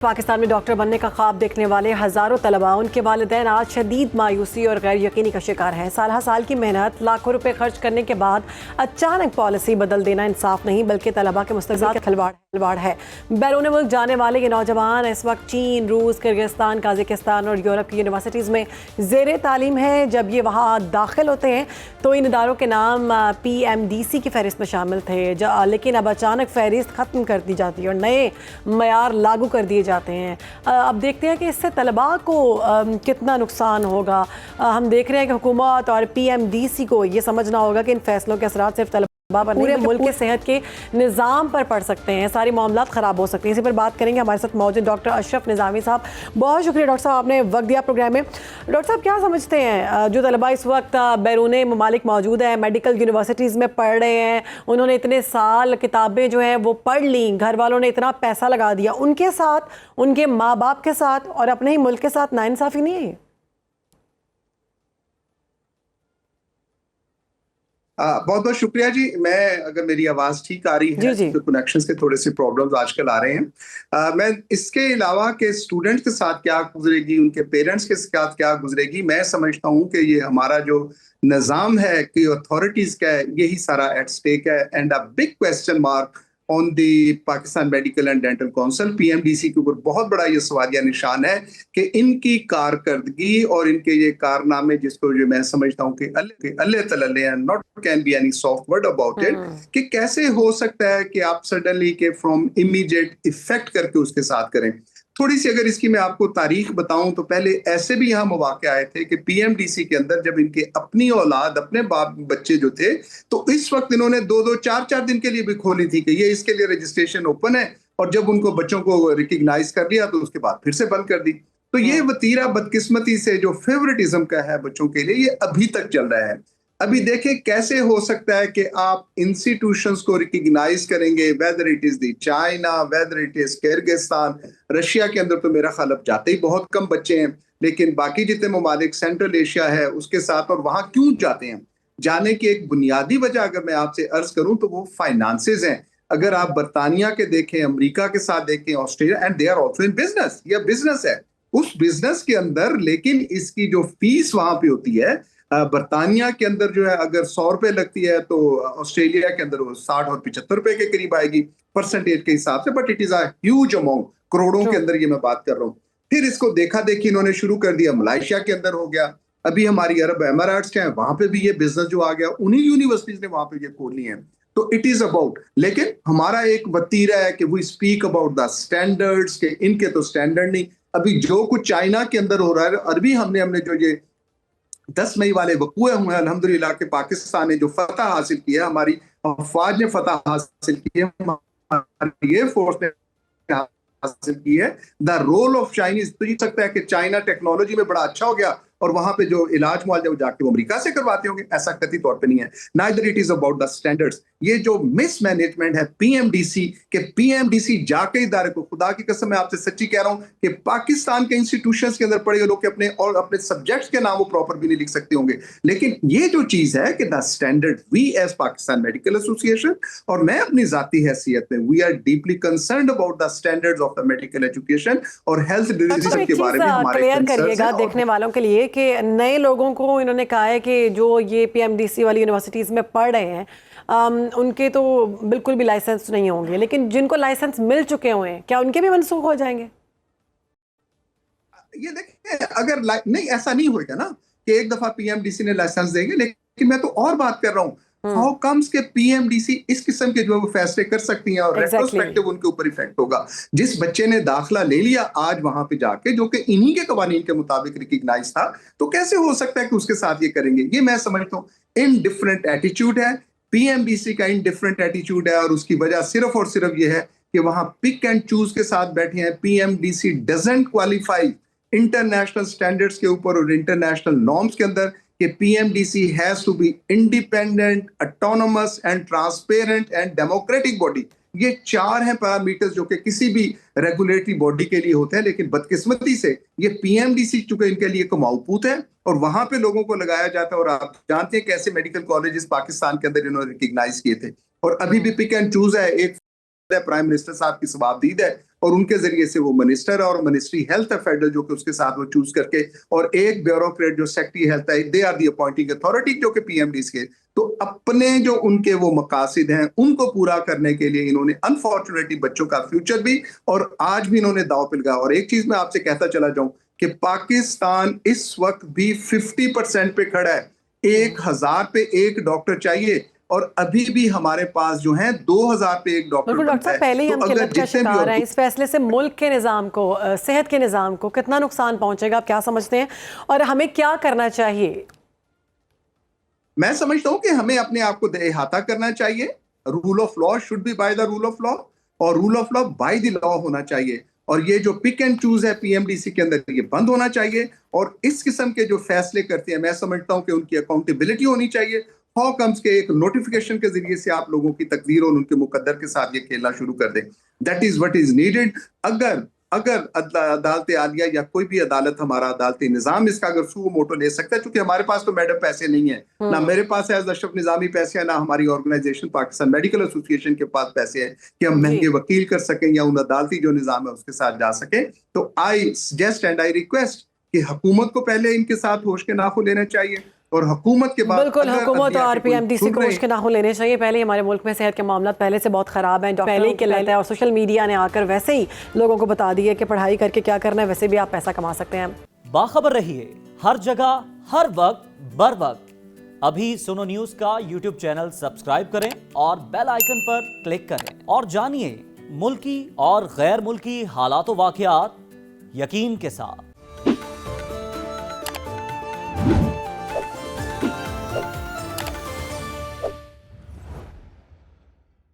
पाकिस्तान में डॉक्टर बनने का ख्वाब देखने वाले हज़ारों तलबा उनके वालिदैन आज शदीद मायूसी और गैर यकीनी का शिकार हैं। साल की मेहनत, लाखों रुपए खर्च करने के बाद अचानक पॉलिसी बदल देना इंसाफ नहीं बल्कि तलबा के मुस्तक़बिल का खिलवाड़ है। बैरून मुल्क जाने वाले ये नौजवान इस वक्त चीन, रूस, किर्गिस्तान, काज़ाकिस्तान और यूरोप की यूनिवर्सिटीज़ में ज़ेर तालीम है। जब ये वहाँ दाखिल होते हैं तो इन इदारों के नाम PMDC की फहरिस्त में शामिल थे, लेकिन अब अचानक फहरिस्त ख़त्म कर दी जाती है और नए मयार लागू कर दिए जाते हैं। अब देखते हैं कि इससे तलबा को कितना नुकसान होगा। हम देख रहे हैं कि हुकूमत और PMDC को ये समझना होगा कि इन फैसलों के असरात सिर्फ तलबा पर पूरे मुल्क के सेहत के निज़ाम पर पड़ सकते हैं, सारी मामलात ख़राब हो सकते हैं। इसी पर बात करेंगे। हमारे साथ मौजूद डॉक्टर अशरफ निज़ामी साहब। बहुत शुक्रिया डॉक्टर साहब, आपने वक्त दिया प्रोग्राम में। डॉक्टर साहब, क्या समझते हैं जो तलबा इस वक्त बैरून ममालिक मौजूद हैं, मेडिकल यूनिवर्सिटीज़ में पढ़ रहे हैं, उन्होंने इतने साल किताबें जो हैं वो पढ़ ली, घर वालों ने इतना पैसा लगा दिया, उनके साथ, उनके माँ बाप के साथ और अपने ही मुल्क के साथ नाइंसाफ़ी नहीं है? बहुत बहुत शुक्रिया जी। अगर मेरी आवाज ठीक आ रही है, तो कनेक्शंस के थोड़े से प्रॉब्लम्स आजकल आ रहे हैं। मैं इसके अलावा के स्टूडेंट्स के साथ क्या गुजरेगी, उनके पेरेंट्स के साथ क्या गुजरेगी, मैं समझता हूं कि ये हमारा जो निज़ाम है कि अथॉरिटीज का है, यही सारा एट स्टेक है। And a big question mark on the Pakistan medical and dental council PMDC के ऊपर बहुत बड़ा ये सवालिया निशान है कि इनकी कारकर्दगी और इनके ये कारनामे, जिसको जो मैं समझता हूँ कि अल्ले तलल्ले हैं, not can be any soft word about it, कि कैसे हो सकता है कि आप सडनली के फ्रॉम इमीडिएट इफेक्ट करके उसके साथ करें। थोड़ी सी अगर इसकी मैं आपको तारीख बताऊं तो पहले ऐसे भी यहाँ मौके आए थे कि PMDC के अंदर जब इनके अपनी औलाद, अपने बाप बच्चे जो थे, तो इस वक्त इन्होंने 2-2, 4-4 दिन के लिए भी खोली थी कि ये इसके लिए रजिस्ट्रेशन ओपन है, और जब उनको बच्चों को रिकग्नाइज कर लिया तो उसके बाद फिर से बंद कर दी। तो ये वतीरा बदकिस्मती से जो फेवरेटिज्म का है बच्चों के लिए, ये अभी तक चल रहा है। अभी देखें कैसे हो सकता है कि आप इंस्टीट्यूशंस को रिकग्नाइज करेंगे, whether it is the China, whether it is Kyrgyzstan, Russia के अंदर तो मेरा ख्याल अब जाते ही बहुत कम बच्चे हैं, लेकिन बाकी जितने ममालिक, सेंट्रल एशिया है उसके साथ, और वहां क्यों जाते हैं? जाने की एक बुनियादी वजह अगर मैं आपसे अर्ज करूं तो वो फाइनेंसेस हैं। अगर आप बर्तानिया के देखें, अमेरिका के साथ देखें, Australia, and they are also in business, यह बिजनेस है उस बिजनेस के अंदर, लेकिन इसकी जो फीस वहां पे होती है, बर्तानिया के अंदर जो है अगर 100 रुपए लगती है तो ऑस्ट्रेलिया के अंदर वो 60 और 75 रुपए के करीब आएगी परसेंटेज के हिसाब से। But it is huge amount, करोड़ों के अंदर ये मैं बात कर रहा हूँ। फिर इसको देखा देखी इन्होंने शुरू कर दिया, मलेशिया के अंदर हो गया, अभी हमारी अरब एमिरेट्स हैं, वहां पे भी ये बिजनेस जो आ गया, उन्हीं यूनिवर्सिटीज ने वहां पे ये खोली है। तो इट इज अबाउट, लेकिन हमारा एक वतीरा है कि we speak about the standards, के इनके तो स्टैंडर्ड नहीं। अभी जो कुछ चाइना के अंदर हो रहा है, अरबी हमने जो ये 10 मई वाले वकूए हुए हैं, अल्हम्दुलिल्लाह के पाकिस्तान ने जो फतह हासिल किया, हमारी अफवाज ने फतह हासिल की है, हमारी एयर फोर्स ने हासिल की है। द रोल ऑफ चाइनीज, तो ये सकता है कि चाइना टेक्नोलॉजी में बड़ा अच्छा हो गया और वहां पे जो इलाज मुआवजा जाके वो अमेरिका से करवाते होंगे, ऐसा कतई तौर पे नहीं है। Neither it is about the standards. ये जो मिसमैनेजमेंट है PMDC के, PMDC जाके इदारे को, खुदा की कसम मैं आपसे सच्ची कह रहा हूं कि पाकिस्तान के इंस्टीट्यूशंस के अंदर पढ़े लोग अपने और अपने सब्जेक्ट्स के नाम वो प्रॉपर भी नहीं लिख सकते होंगे, लेकिन ये जो चीज है कि the standard, we as Pakistan medical association और मैं अपनी जाती हैसियत में, we are deeply concerned about the standards of the medical education और हेल्थ डिसीजन के बारे में हमारे क्लियर करिएगा देखने वालों के लिए कि नए लोगों को इन्होंने कहा है कि जो ये PMDC वाली यूनिवर्सिटीज़ में पढ़ रहे हैं, उनके तो बिल्कुल भी लाइसेंस नहीं होंगे, लेकिन जिनको लाइसेंस मिल चुके हुए हैं, क्या उनके भी मनसूख हो जाएंगे? ये देखिए, अगर नहीं, ऐसा नहीं होगा ना कि एक दफा PMDC ने लाइसेंस देंगे, लेकिन मैं तो और बात कर रहा हूँ, हाउ कम्स के PMDC इस किस्म के जो वो फैसले कर सकती हैं और रेट्रोस्पेक्टिव उनके ऊपर इफेक्ट होगा। जिस बच्चे ने दाखिला ले लिया आज वहां पे जाके, जो कि इन्हीं के कवानीन के मुताबिक रिकग्नाइज था, तो कैसे हो सकता है कि उसके साथ ये करेंगे? ये मैं समझता हूँ इनडिफरेंट एटीट्यूड है, PMDC का इनडिफरेंट एटीट्यूड है, और उसकी वजह सिर्फ और सिर्फ ये है कि वहां पिक एंड चूज के साथ बैठे हैं। PMDC doesn't qualify international standards के ऊपर और इंटरनेशनल नॉर्म्स के अंदर, कि PMDC has to be independent, autonomous and transparent and democratic body. ये 4 हैं पैरामीटर्स जो कि किसी भी रेगुलेटरी बॉडी के लिए होते हैं, लेकिन बदकिस्मती से ये PMDC चूंकि इनके लिए कमाऊपूत है और वहां पे लोगों को लगाया जाता है। और आप जानते हैं कैसे मेडिकल कॉलेजेस पाकिस्तान के अंदर इन्होंने रिकग्नाइज किए थे, और अभी भी पिक एंड चूज है। एक है, प्राइम मिनिस्टर साहब की सवाबदीद है और उनके जरिए से वो मिनिस्टर और मिनिस्ट्री हेल्थ है फेडरल जो कि उसके साथ वो चूज करके, और एक ब्यूरोक्रेट जो सेक्रेटरी हेल्थ है, they are the appointing authority जो कि पीएमडीज के। तो अपने जो उनके वो मकासिद हैं उनको पूरा करने के लिए इन्होंने अनफॉर्चुनेटली बच्चों का फ्यूचर भी और आज भी इन्होंने दांव पे लगाया। और एक चीज मैं आपसे कहता चला जाऊं कि पाकिस्तान इस वक्त भी 50% पे खड़ा है। 1000 पे एक डॉक्टर चाहिए और अभी भी हमारे पास जो है 2000 पे एक डॉक्टर बिल्कुल डॉक्टर साहब, पहले ही हम किल्लत का शिकार हैं। इस फैसले से मुल्क के निज़ाम को, सेहत के निज़ाम को कितना नुकसान पहुंचेगा, आप क्या समझते हैं और हमें क्या करना चाहिए? मैं समझता हूं कि हमें अपने आप को अहाता करना चाहिए। Rule of law should be by the rule of law और rule of law by the law होना चाहिए। और ये जो पिक एंड चूज है पीएमडीसी के अंदर, ये बंद होना चाहिए। और इस किस्म के जो फैसले करते हैं, मैं समझता हूं कि उनकी अकाउंटेबिलिटी होनी चाहिए। हाउ कम्स के एक नोटिफिकेशन के जरिए से आप लोगों की तकदीर और उनके मुकद्दर के साथ ये खेलना शुरू कर दें। That is what is needed. अगर अदालत आलिया या कोई भी अदालत, हमारा अदालती निजाम इसका अगर सू मोटो ले सकता है, क्योंकि हमारे पास तो मैडम पैसे नहीं है, ना मेरे पास है अशरफ निजामी पैसे है, ना हमारी ऑर्गेनाइजेशन पाकिस्तान मेडिकल एसोसिएशन के पास पैसे है कि हम महंगे वकील कर सकें या उन अदालती जो निजाम है उसके साथ जा सके। तो I suggest and I request कि हुकूमत को पहले इनके साथ होश के नाखून लेने चाहिए और हुकूमत के बाद बिल्कुल हुकूमत और पीएमडीसी को होश के नाखून लेने चाहिए। पहले हमारे मुल्क में सेहत के मामला पहले से बहुत ख़राब हैं, पहले ही किल्लत है और सोशल मीडिया ने आकर वैसे ही लोगों को बता दिया कि पढ़ाई करके क्या करना है, वैसे भी आप पैसा कमा सकते हैं। बाखबर रहिए हर जगह हर वक्त बर वक्त। अभी सुनो न्यूज़ का यूट्यूब चैनल सब्सक्राइब करें और बेल आइकन पर क्लिक करें और जानिए मुल्की और गैर मुल्की हालात व वाक़यात यकीन के साथ।